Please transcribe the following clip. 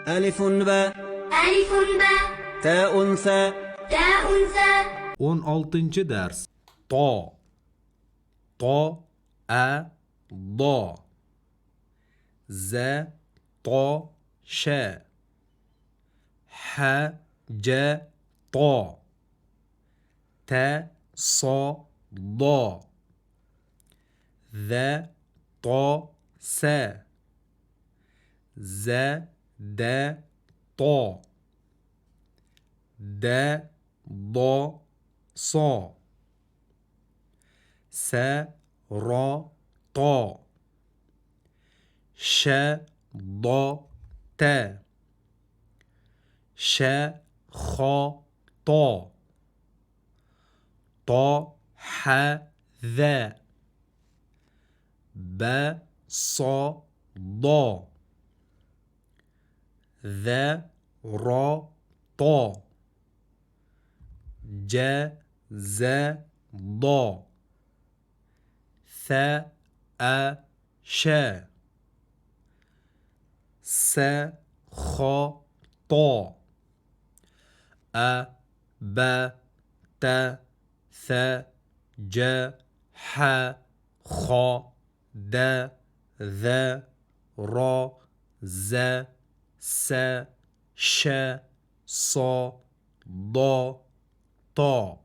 ألف باء ألف باء تاء ثاء تاء ثاء 16 ders. To. To, a, do. Z, to, ş. H, c, to. T, so, do. Z, to, se. Z, de, to. D, do, so. Se, ro, to. Ş, do, te. Ş, xo, to. To, h, ze. B, so, do. Z, ro, to. C, z, do. S, e, ş. S, xo, to. E, b, t, s, c, h, xo, d, z, ro, z, s, ş, so, do, to.